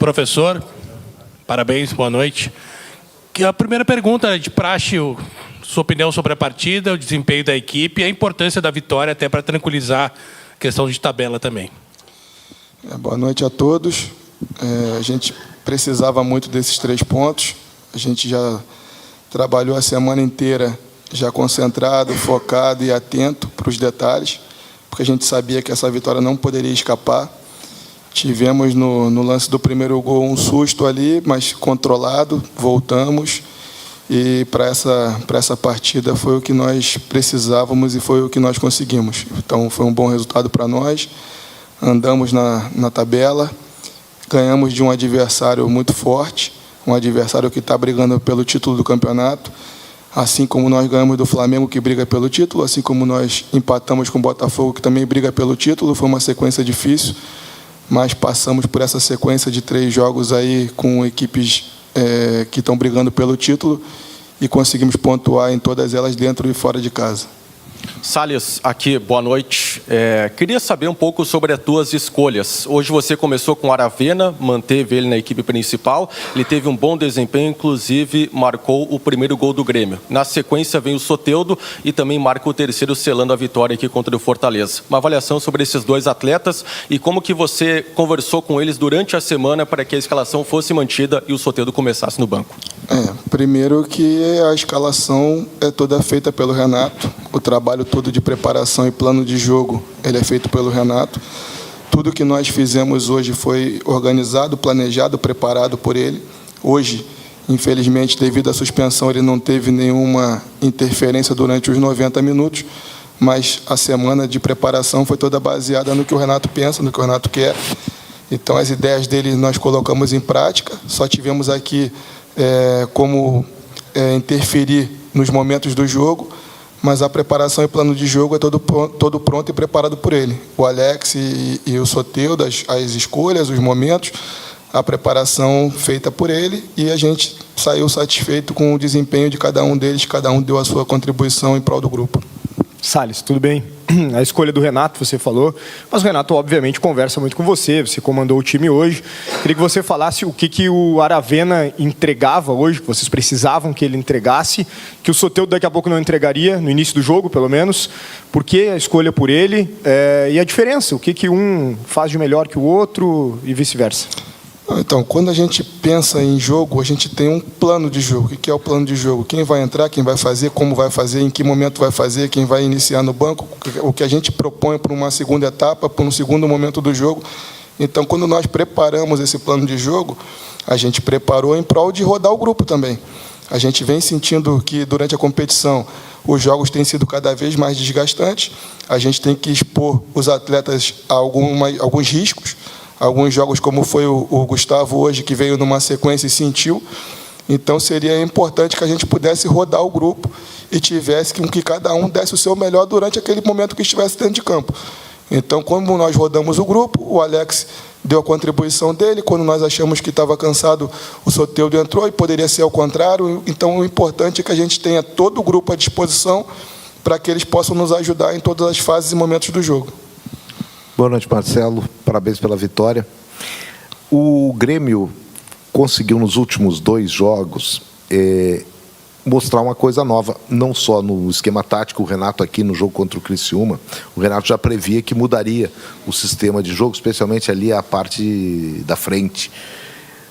Professor, parabéns, boa noite. A primeira pergunta é de praxe, sua opinião sobre a partida, o desempenho da equipe e a importância da vitória, até para tranquilizar a questão de tabela também. Boa noite a todos. A gente precisava muito desses 3 pontos. A gente já trabalhou a semana inteira já concentrado, focado e atento para os detalhes, porque a gente sabia que essa vitória não poderia escapar. Tivemos no lance do primeiro gol um susto ali, mas controlado, voltamos. E para essa partida foi o que nós precisávamos e foi o que nós conseguimos. Então foi um bom resultado para nós. Andamos na tabela, ganhamos de um adversário muito forte, um adversário que está brigando pelo título do campeonato, assim como nós ganhamos do Flamengo, que briga pelo título, assim como nós empatamos com o Botafogo, que também briga pelo título. Foi uma sequência difícil, mas passamos por essa sequência de 3 jogos aí com equipes que estão brigando pelo título e conseguimos pontuar em todas elas, dentro e fora de casa. Salles, aqui, boa noite. Queria saber um pouco sobre as tuas escolhas. Hoje você começou com o Aravena, manteve ele na equipe principal, ele teve um bom desempenho, inclusive marcou o primeiro gol do Grêmio. Na sequência vem o Soteldo e também marca o terceiro, selando a vitória aqui contra o Fortaleza. Uma avaliação sobre esses 2 atletas e como que você conversou com eles durante a semana para que a escalação fosse mantida e o Soteldo começasse no banco. Primeiro que a escalação é toda feita pelo Renato, o trabalho todo de preparação e plano de jogo, ele é feito pelo Renato. Tudo que nós fizemos hoje foi organizado, planejado, preparado por ele. Hoje, infelizmente, devido à suspensão, ele não teve nenhuma interferência durante os 90 minutos, mas a semana de preparação foi toda baseada no que o Renato pensa, no que o Renato quer. Então, as ideias dele nós colocamos em prática, só tivemos aqui como interferir nos momentos do jogo, mas a preparação e plano de jogo é todo pronto e preparado por ele. O Alex e o Soteldo, as escolhas, os momentos, a preparação feita por ele, e a gente saiu satisfeito com o desempenho de cada um deles, cada um deu a sua contribuição em prol do grupo. Salles, tudo bem? A escolha do Renato, você falou, mas o Renato, obviamente, conversa muito com você comandou o time hoje. Queria que você falasse o que o Aravena entregava hoje, que vocês precisavam que ele entregasse, que o Soteldo daqui a pouco não entregaria, no início do jogo, pelo menos. Por que a escolha por ele e a diferença? O que um faz de melhor que o outro e vice-versa? Então, quando a gente pensa em jogo, a gente tem um plano de jogo. O que é o plano de jogo? Quem vai entrar, quem vai fazer, como vai fazer, em que momento vai fazer, quem vai iniciar no banco, o que a gente propõe para uma segunda etapa, para um segundo momento do jogo. Então, quando nós preparamos esse plano de jogo, a gente preparou em prol de rodar o grupo também. A gente vem sentindo que, durante a competição, os jogos têm sido cada vez mais desgastantes. A gente tem que expor os atletas a alguns riscos. Alguns jogos, como foi o Gustavo hoje, que veio numa sequência e sentiu. Então, seria importante que a gente pudesse rodar o grupo e tivesse que cada um desse o seu melhor durante aquele momento que estivesse dentro de campo. Então, como nós rodamos o grupo, o Alex deu a contribuição dele. Quando nós achamos que estava cansado, o Soteldo entrou, e poderia ser ao contrário. Então, o importante é que a gente tenha todo o grupo à disposição para que eles possam nos ajudar em todas as fases e momentos do jogo. Boa noite, Marcelo. Parabéns pela vitória. O Grêmio conseguiu, nos últimos 2 jogos, mostrar uma coisa nova, não só no esquema tático. O Renato, aqui no jogo contra o Criciúma, o Renato já previa que mudaria o sistema de jogo, especialmente ali a parte da frente.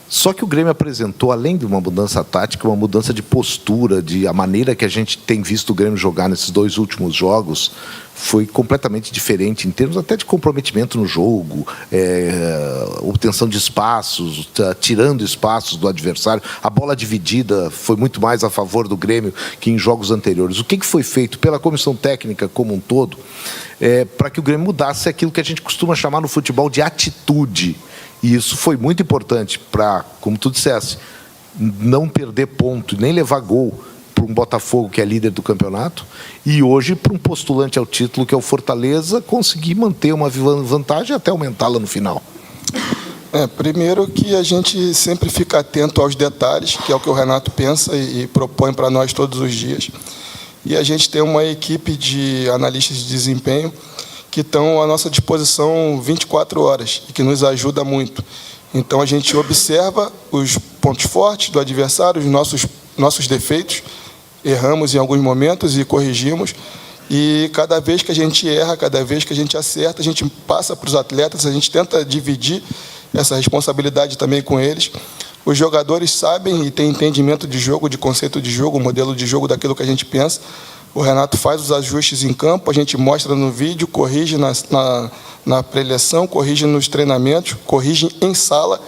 Só que o Grêmio apresentou, além de uma mudança tática, uma mudança de postura, a maneira que a gente tem visto o Grêmio jogar nesses 2 últimos jogos foi completamente diferente, em termos até de comprometimento no jogo, obtenção de espaços, tirando espaços do adversário. A bola dividida foi muito mais a favor do Grêmio que em jogos anteriores. O que foi feito pela comissão técnica como um todo para que o Grêmio mudasse aquilo que a gente costuma chamar no futebol de atitude? E isso foi muito importante para, como tu dissesse, não perder ponto, nem levar gol para um Botafogo que é líder do campeonato, e hoje para um postulante ao título que é o Fortaleza, conseguir manter uma vantagem e até aumentá-la no final. Primeiro que a gente sempre fica atento aos detalhes, que é o que o Renato pensa e propõe para nós todos os dias. E a gente tem uma equipe de analistas de desempenho que estão à nossa disposição 24 horas e que nos ajuda muito. Então, a gente observa os pontos fortes do adversário, os nossos defeitos, erramos em alguns momentos e corrigimos. E cada vez que a gente erra, cada vez que a gente acerta, a gente passa para os atletas, a gente tenta dividir essa responsabilidade também com eles. Os jogadores sabem e têm entendimento de jogo, de conceito de jogo, modelo de jogo daquilo que a gente pensa. O Renato faz os ajustes em campo, a gente mostra no vídeo, corrige na preleção, corrige nos treinamentos, corrige em sala.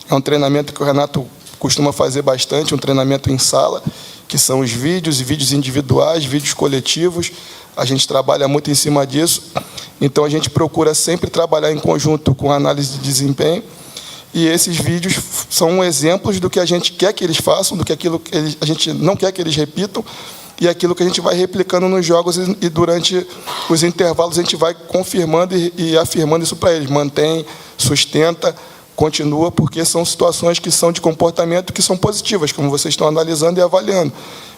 É um treinamento que o Renato costuma fazer bastante, um treinamento em sala, que são os vídeos, e vídeos individuais, vídeos coletivos. A gente trabalha muito em cima disso. Então, a gente procura sempre trabalhar em conjunto com a análise de desempenho. E esses vídeos são exemplos do que a gente quer que eles façam, do que aquilo que a gente não quer que eles repitam, e aquilo que a gente vai replicando nos jogos, e durante os intervalos a gente vai confirmando e afirmando isso para eles. Mantém, sustenta, continua, porque são situações que são de comportamento que são positivas, como vocês estão analisando e avaliando.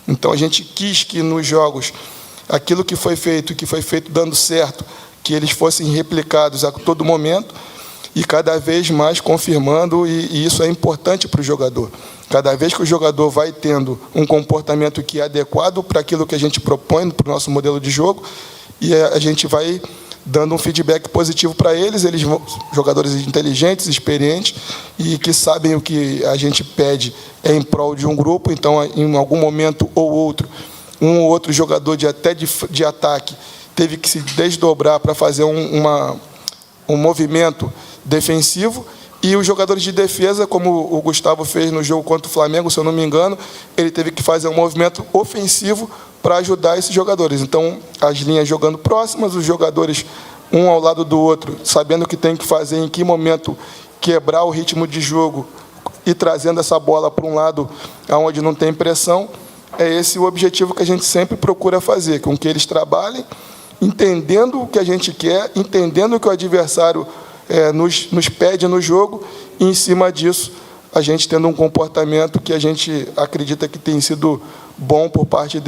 Então, a gente quis que nos jogos, aquilo que foi feito dando certo, que eles fossem replicados a todo momento, e cada vez mais confirmando, e isso é importante para o jogador. Cada vez que o jogador vai tendo um comportamento que é adequado para aquilo que a gente propõe, para o nosso modelo de jogo, e a gente vai dando um feedback positivo para eles, jogadores inteligentes, experientes, e que sabem o que a gente pede é em prol de um grupo. Então, em algum momento ou outro, um ou outro jogador de ataque teve que se desdobrar para fazer um movimento defensivo, e os jogadores de defesa, como o Gustavo fez no jogo contra o Flamengo, se eu não me engano, ele teve que fazer um movimento ofensivo para ajudar esses jogadores. Então, as linhas jogando próximas, os jogadores um ao lado do outro, sabendo o que tem que fazer, em que momento quebrar o ritmo de jogo e trazendo essa bola para um lado onde não tem pressão. É esse o objetivo que a gente sempre procura fazer, com que eles trabalhem, entendendo o que a gente quer, entendendo o que o adversário nos pede no jogo, e em cima disso a gente tendo um comportamento que a gente acredita que tem sido bom por parte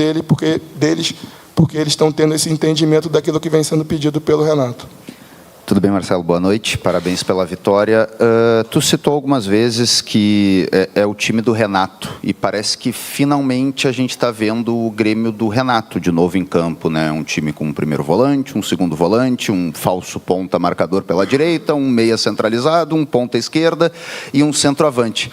porque eles estão tendo esse entendimento daquilo que vem sendo pedido pelo Renato. Tudo bem, Marcelo? Boa noite. Parabéns pela vitória. Tu citou algumas vezes que é o time do Renato, e parece que finalmente a gente está vendo o Grêmio do Renato de novo em campo, né? Um time com um primeiro volante, um segundo volante, um falso ponta marcador pela direita, um meia centralizado, um ponta esquerda e um centroavante.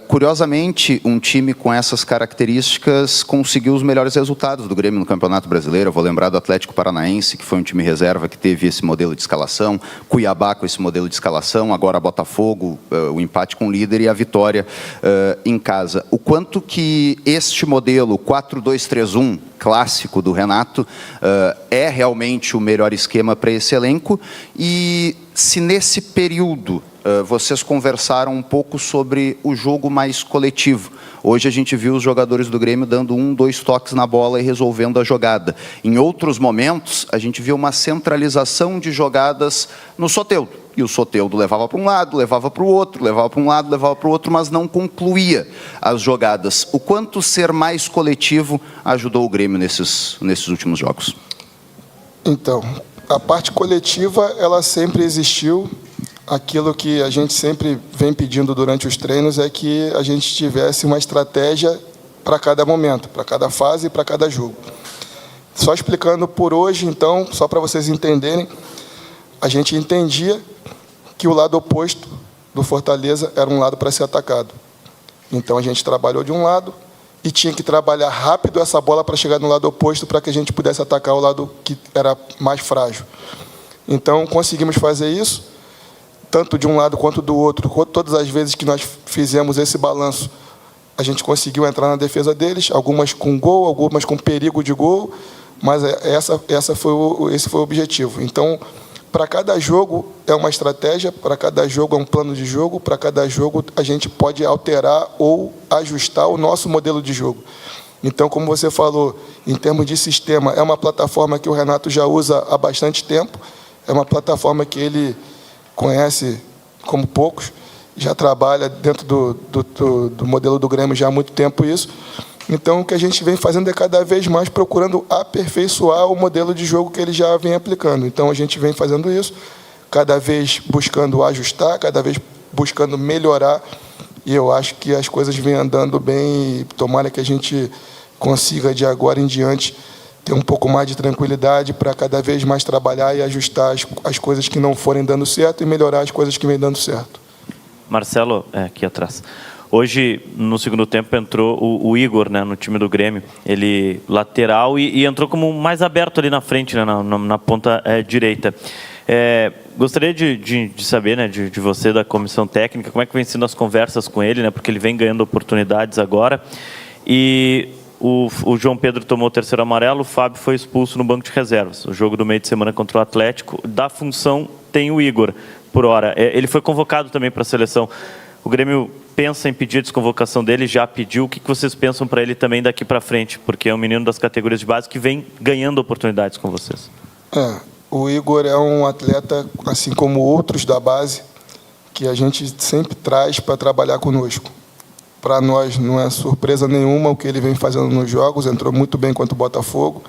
Curiosamente, um time com essas características conseguiu os melhores resultados do Grêmio no Campeonato Brasileiro. Eu vou lembrar do Atlético Paranaense, que foi um time reserva que teve esse modelo de escalação, Cuiabá com esse modelo de escalação, agora Botafogo, o empate com o líder e a vitória em casa. O quanto que este modelo 4-2-3-1 clássico do Renato é realmente o melhor esquema para esse elenco, e se nesse período vocês conversaram um pouco sobre o jogo mais coletivo. Hoje a gente viu os jogadores do Grêmio dando 1, 2 toques na bola e resolvendo a jogada. Em outros momentos, a gente viu uma centralização de jogadas no Soteldo. E o Soteldo levava para um lado, levava para o outro, levava para um lado, levava para o outro, mas não concluía as jogadas. O quanto ser mais coletivo ajudou o Grêmio nesses últimos jogos? Então, a parte coletiva, ela sempre existiu. Aquilo que a gente sempre vem pedindo durante os treinos é que a gente tivesse uma estratégia para cada momento, para cada fase e para cada jogo. Só explicando por hoje, então, só para vocês entenderem, a gente entendia que o lado oposto do Fortaleza era um lado para ser atacado. Então, a gente trabalhou de um lado e tinha que trabalhar rápido essa bola para chegar no lado oposto, para que a gente pudesse atacar o lado que era mais frágil. Então, conseguimos fazer isso, tanto de um lado quanto do outro. Todas as vezes que nós fizemos esse balanço, a gente conseguiu entrar na defesa deles, algumas com gol, algumas com perigo de gol, mas esse foi o objetivo. Então, para cada jogo é uma estratégia, para cada jogo é um plano de jogo, para cada jogo a gente pode alterar ou ajustar o nosso modelo de jogo. Então, como você falou, em termos de sistema, é uma plataforma que o Renato já usa há bastante tempo, é uma plataforma que ele conhece como poucos, já trabalha dentro do modelo do Grêmio já há muito tempo isso. Então, o que a gente vem fazendo é cada vez mais procurando aperfeiçoar o modelo de jogo que ele já vem aplicando. Então, a gente vem fazendo isso, cada vez buscando ajustar, cada vez buscando melhorar, e eu acho que as coisas vêm andando bem, e tomara que a gente consiga, de agora em diante, ter um pouco mais de tranquilidade para cada vez mais trabalhar e ajustar as coisas que não forem dando certo e melhorar as coisas que vêm dando certo. Marcelo, aqui atrás. Hoje, no segundo tempo, entrou o Igor, né, no time do Grêmio. Ele lateral e entrou como mais aberto ali na frente, né, na ponta direita. Gostaria de saber, né, de você, da comissão técnica, como é que vem sendo as conversas com ele, né, porque ele vem ganhando oportunidades agora. E o João Pedro tomou o terceiro amarelo, o Fábio foi expulso no banco de reservas. O jogo do meio de semana contra o Atlético, da função, tem o Igor, por hora. Ele foi convocado também para a seleção. O Grêmio pensa em pedir a desconvocação dele, já pediu. O que vocês pensam para ele também daqui para frente? Porque é um menino das categorias de base que vem ganhando oportunidades com vocês. O Igor é um atleta, assim como outros da base, que a gente sempre traz para trabalhar conosco. Para nós não é surpresa nenhuma o que ele vem fazendo nos jogos, entrou muito bem contra o Botafogo,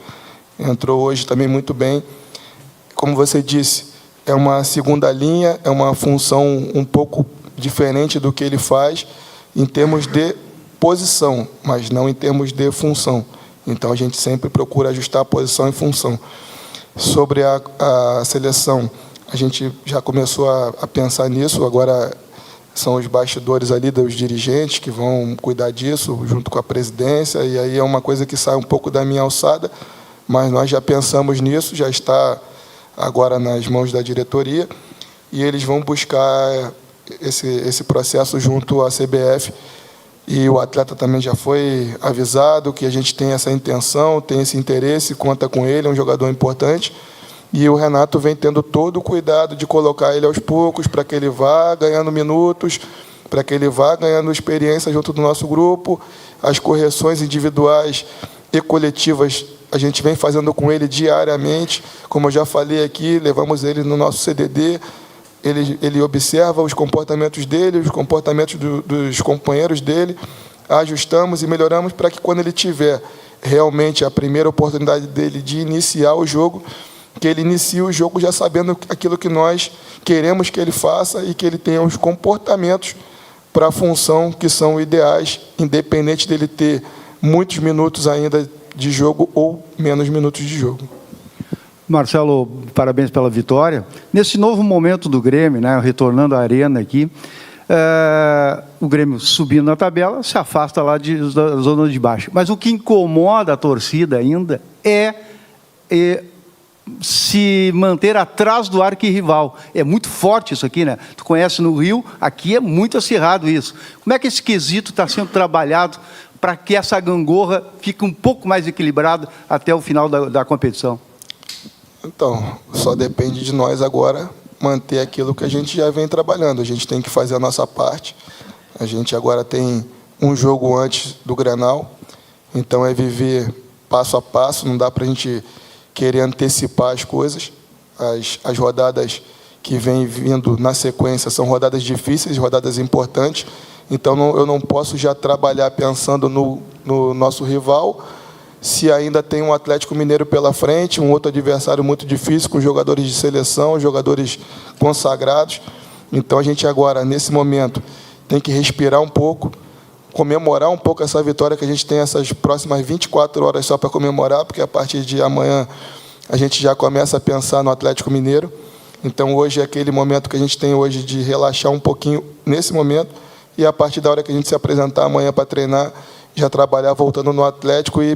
entrou hoje também muito bem. Como você disse, é uma segunda linha, é uma função um pouco diferente do que ele faz em termos de posição, mas não em termos de função. Então, a gente sempre procura ajustar a posição e função. Sobre a seleção, a gente já começou a pensar nisso, agora são os bastidores ali dos dirigentes que vão cuidar disso, junto com a presidência, e aí é uma coisa que sai um pouco da minha alçada, mas nós já pensamos nisso, já está agora nas mãos da diretoria, e eles vão buscar esse processo junto à CBF, e o atleta também já foi avisado que a gente tem essa intenção, tem esse interesse, conta com ele, é um jogador importante, e o Renato vem tendo todo o cuidado de colocar ele aos poucos, para que ele vá ganhando minutos, para que ele vá ganhando experiência junto do nosso grupo, as correções individuais e coletivas a gente vem fazendo com ele diariamente, como eu já falei aqui, levamos ele no nosso CDD, ele observa os comportamentos dele, os comportamentos dos companheiros dele, ajustamos e melhoramos para que quando ele tiver realmente a primeira oportunidade dele de iniciar o jogo, que ele inicie o jogo já sabendo aquilo que nós queremos que ele faça e que ele tenha os comportamentos para a função que são ideais, independente dele ter muitos minutos ainda de jogo ou menos minutos de jogo. Marcelo, parabéns pela vitória. Nesse novo momento do Grêmio, né, retornando à arena aqui, o Grêmio subindo na tabela, se afasta lá da zona de baixo. Mas o que incomoda a torcida ainda é se manter atrás do arquirrival. É muito forte isso aqui, né? Tu conhece no Rio, aqui é muito acirrado isso. Como é que esse quesito está sendo trabalhado para que essa gangorra fique um pouco mais equilibrada até o final da competição? Então, só depende de nós agora manter aquilo que a gente já vem trabalhando. A gente tem que fazer a nossa parte. A gente agora tem um jogo antes do Grenal, então é viver passo a passo, não dá para a gente querer antecipar as coisas. As rodadas que vêm vindo na sequência são rodadas difíceis, rodadas importantes, então eu não posso já trabalhar pensando no nosso rival, se ainda tem um Atlético Mineiro pela frente, um outro adversário muito difícil, com jogadores de seleção, jogadores consagrados. Então, a gente agora, nesse momento, tem que respirar um pouco, comemorar um pouco essa vitória, que a gente tem essas próximas 24 horas só para comemorar, porque a partir de amanhã a gente já começa a pensar no Atlético Mineiro. Então, hoje é aquele momento que a gente tem hoje de relaxar um pouquinho nesse momento, e a partir da hora que a gente se apresentar amanhã para treinar, já trabalhar voltando no Atlético e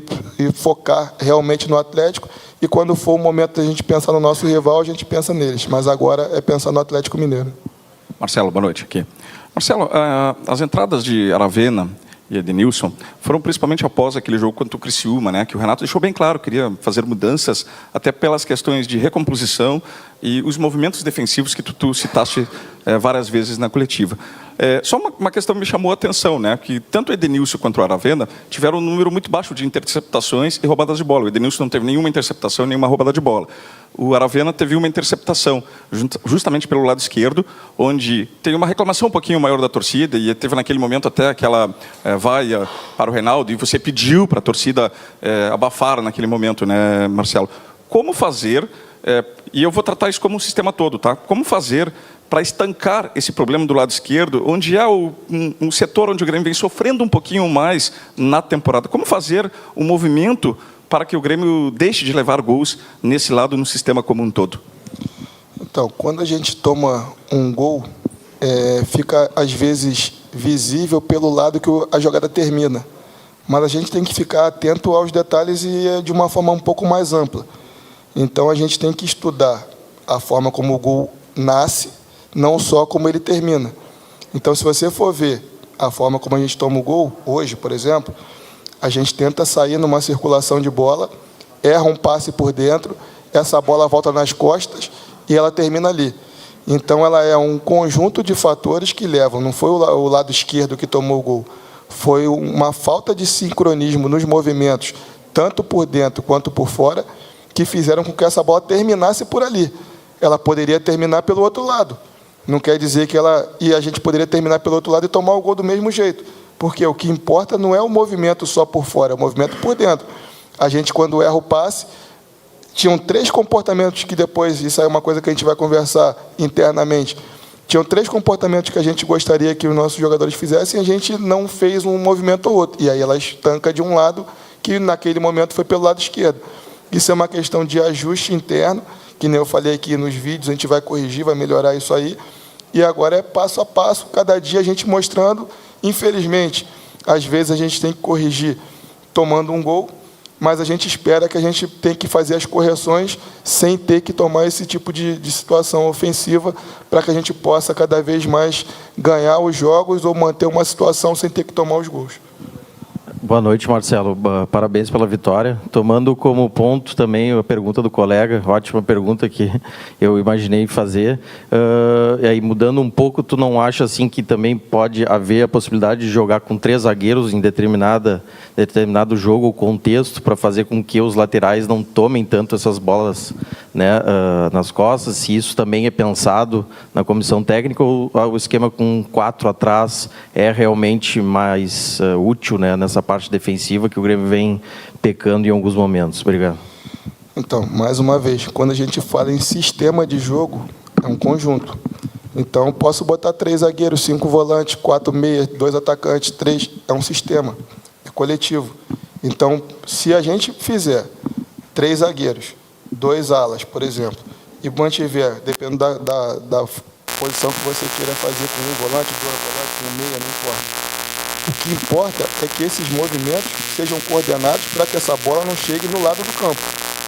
focar realmente no Atlético. E quando for o momento da gente pensar no nosso rival, a gente pensa neles. Mas agora é pensar no Atlético Mineiro. Marcelo, boa noite aqui. Marcelo, as entradas de Aravena e Edenilson foram principalmente após aquele jogo contra o Criciúma, né, que o Renato deixou bem claro, queria fazer mudanças até pelas questões de recomposição e os movimentos defensivos que tu citaste várias vezes na coletiva. Só uma questão me chamou a atenção, né, que tanto o Edenilson quanto o Aravena tiveram um número muito baixo de interceptações e roubadas de bola. O Edenilson não teve nenhuma interceptação, nenhuma roubada de bola. O Aravena teve uma interceptação, justamente pelo lado esquerdo, onde tem uma reclamação um pouquinho maior da torcida, e teve naquele momento até aquela vaia para o Reinaldo, e você pediu para a torcida abafar naquele momento, né, Marcelo? Como fazer, e eu vou tratar isso como um sistema todo, tá? Como fazer para estancar esse problema do lado esquerdo, onde é um setor onde o Grêmio vem sofrendo um pouquinho mais na temporada? Como fazer um movimento para que o Grêmio deixe de levar gols nesse lado no sistema como um todo? Então, quando a gente toma um gol, fica às vezes visível pelo lado que a jogada termina. Mas a gente tem que ficar atento aos detalhes e de uma forma um pouco mais ampla. Então, a gente tem que estudar a forma como o gol nasce, não só como ele termina. Então, se você for ver a forma como a gente toma o gol, hoje, por exemplo, a gente tenta sair numa circulação de bola, erra um passe por dentro, essa bola volta nas costas e ela termina ali. Então, ela é um conjunto de fatores que levam, não foi o lado esquerdo que tomou o gol, foi uma falta de sincronismo nos movimentos, tanto por dentro quanto por fora, que fizeram com que essa bola terminasse por ali. Ela poderia terminar pelo outro lado. Não quer dizer que a gente poderia terminar pelo outro lado e tomar o gol do mesmo jeito. Porque o que importa não é o movimento só por fora, é o movimento por dentro. A gente, quando erra o passe, tinham 3 comportamentos que depois, isso é uma coisa que a gente vai conversar internamente, tinham 3 comportamentos que a gente gostaria que os nossos jogadores fizessem e a gente não fez um movimento ou outro. E aí ela estanca de um lado, que naquele momento foi pelo lado esquerdo. Isso é uma questão de ajuste interno, que nem eu falei aqui nos vídeos, a gente vai corrigir, vai melhorar isso aí. E agora é passo a passo, cada dia a gente mostrando. Infelizmente, às vezes a gente tem que corrigir tomando um gol, mas a gente espera que a gente tem que fazer as correções sem ter que tomar esse tipo de situação ofensiva para que a gente possa cada vez mais ganhar os jogos ou manter uma situação sem ter que tomar os gols. Boa noite, Marcelo. Parabéns pela vitória. Tomando como ponto também a pergunta do colega, ótima pergunta que eu imaginei fazer. E aí, mudando um pouco, tu não acha assim que também pode haver a possibilidade de jogar com 3 zagueiros em determinado jogo ou contexto para fazer com que os laterais não tomem tanto essas bolas, né, nas costas? Se isso também é pensado na comissão técnica ou o esquema com 4 atrás é realmente mais útil, né, nessa parte defensiva que o Grêmio vem pecando em alguns momentos? Obrigado. Então, mais uma vez, quando a gente fala em sistema de jogo, é um conjunto. Então, eu posso botar 3 zagueiros, 5 volantes, 4 meias, 2 atacantes, 3, é um sistema, é coletivo. Então, se a gente fizer 3 zagueiros, 2 alas, por exemplo, e mantiver, dependendo da posição que você queira fazer com 1 volante, 2 volantes, 1 meia, não importa. O que importa é que esses movimentos sejam coordenados para que essa bola não chegue no lado do campo.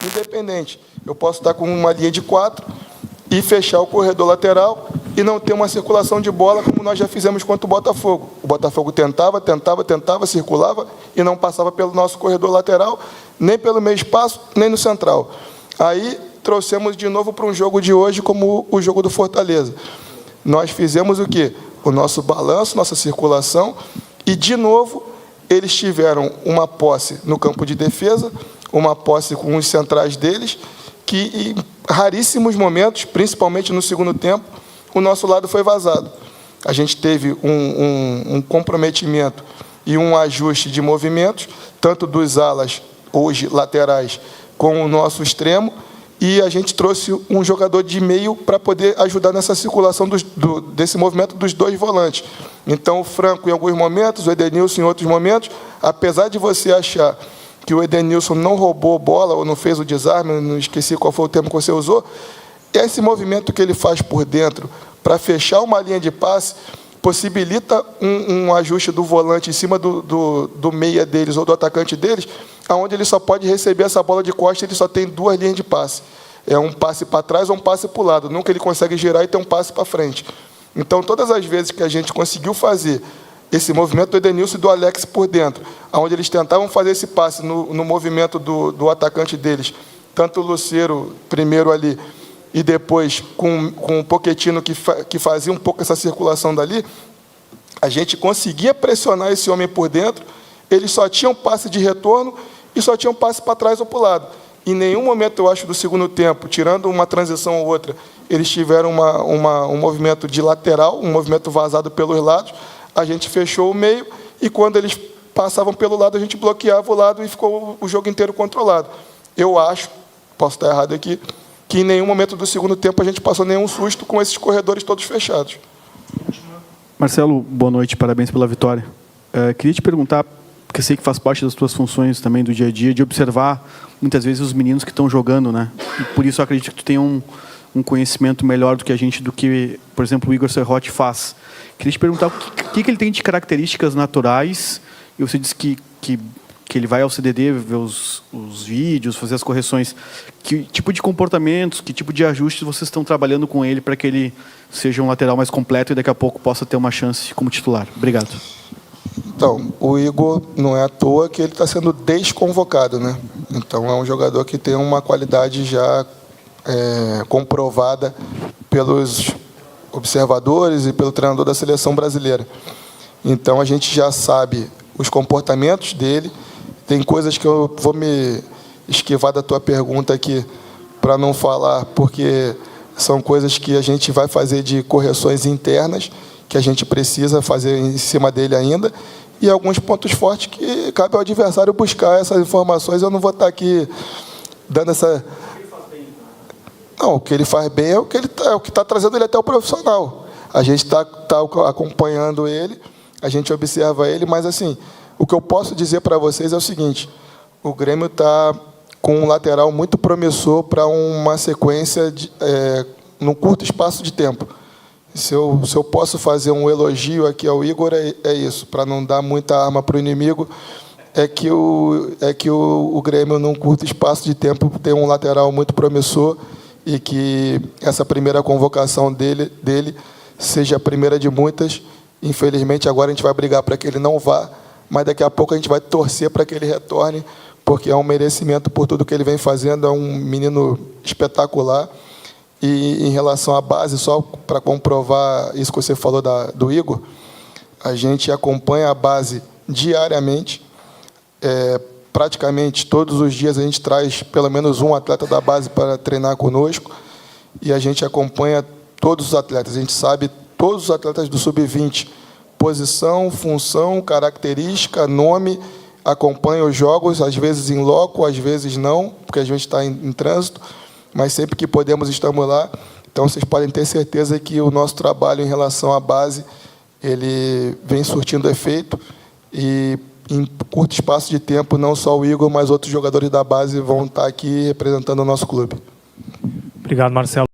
Independente, eu posso estar com uma linha de 4 e fechar o corredor lateral e não ter uma circulação de bola como nós já fizemos contra o Botafogo. O Botafogo tentava, circulava e não passava pelo nosso corredor lateral, nem pelo meio espaço, nem no central. Aí trouxemos de novo para um jogo de hoje como o jogo do Fortaleza. Nós fizemos o quê? O nosso balanço, nossa circulação. E, de novo, eles tiveram uma posse no campo de defesa, uma posse com os centrais deles, que em raríssimos momentos, principalmente no segundo tempo, o nosso lado foi vazado. A gente teve um comprometimento e um ajuste de movimentos, tanto dos alas, hoje laterais, com o nosso extremo, e a gente trouxe um jogador de meio para poder ajudar nessa circulação desse movimento dos 2 volantes. Então, o Franco em alguns momentos, o Edenilson em outros momentos, apesar de você achar que o Edenilson não roubou bola ou não fez o desarme, não esqueci qual foi o termo que você usou, esse movimento que ele faz por dentro para fechar uma linha de passe possibilita um ajuste do volante em cima do meia deles ou do atacante deles, onde ele só pode receber essa bola de costa, ele só tem 2 linhas de passe. É um passe para trás ou um passe para o lado. Nunca ele consegue girar e ter um passe para frente. Então, todas as vezes que a gente conseguiu fazer esse movimento do Edenilson e do Alex por dentro, onde eles tentavam fazer esse passe no movimento do atacante deles, tanto o Lucero primeiro ali, e depois com o Pochettino que fazia um pouco essa circulação dali, a gente conseguia pressionar esse homem por dentro, eles só tinham passe de retorno e só tinham passe para trás ou para o lado. Em nenhum momento, eu acho, do segundo tempo, tirando uma transição ou outra, eles tiveram um movimento de lateral, um movimento vazado pelos lados, a gente fechou o meio e quando eles passavam pelo lado, a gente bloqueava o lado e ficou o jogo inteiro controlado. Eu acho, posso estar errado aqui, que em nenhum momento do segundo tempo a gente passou nenhum susto com esses corredores todos fechados. Marcelo, boa noite, parabéns pela vitória. Queria te perguntar, porque sei que faz parte das tuas funções também do dia a dia, de observar muitas vezes os meninos que estão jogando, né? E por isso eu acredito que tu tem um conhecimento melhor do que a gente, do que, por exemplo, o Igor Serrote faz. Queria te perguntar o que ele tem de características naturais, e você disse que ele vai ao CDD ver os vídeos, fazer as correções. Que tipo de comportamentos, que tipo de ajustes vocês estão trabalhando com ele para que ele seja um lateral mais completo e daqui a pouco possa ter uma chance como titular? Obrigado. Então, o Igor não é à toa que ele está sendo desconvocado, né? Então, é um jogador que tem uma qualidade já comprovada pelos observadores e pelo treinador da seleção brasileira. Então, a gente já sabe os comportamentos dele. Tem coisas que eu vou me esquivar da tua pergunta aqui para não falar, porque são coisas que a gente vai fazer de correções internas, que a gente precisa fazer em cima dele ainda, e alguns pontos fortes que cabe ao adversário buscar essas informações. Eu não vou estar aqui dando essa... Não, o que ele faz bem é o que está trazendo ele até o profissional. A gente está acompanhando ele, a gente observa ele, mas assim, o que eu posso dizer para vocês é o seguinte: o Grêmio está com um lateral muito promissor para uma sequência num curto espaço de tempo. Se eu posso fazer um elogio aqui ao Igor, é isso, para não dar muita arma para o inimigo, é que o Grêmio, num curto espaço de tempo, tem um lateral muito promissor e que essa primeira convocação dele seja a primeira de muitas. Infelizmente, agora a gente vai brigar para que ele não vá, mas daqui a pouco a gente vai torcer para que ele retorne, porque é um merecimento por tudo que ele vem fazendo, é um menino espetacular. E em relação à base, só para comprovar isso que você falou do Igor, a gente acompanha a base diariamente, praticamente todos os dias a gente traz pelo menos um atleta da base para treinar conosco, e a gente acompanha todos os atletas, a gente sabe todos os atletas do Sub-20, posição, função, característica, nome, acompanha os jogos, às vezes em loco, às vezes não, porque a gente está em trânsito, mas sempre que podemos estamos lá. Então, vocês podem ter certeza que o nosso trabalho em relação à base, ele vem surtindo efeito, e em curto espaço de tempo, não só o Igor, mas outros jogadores da base vão estar aqui representando o nosso clube. Obrigado, Marcelo.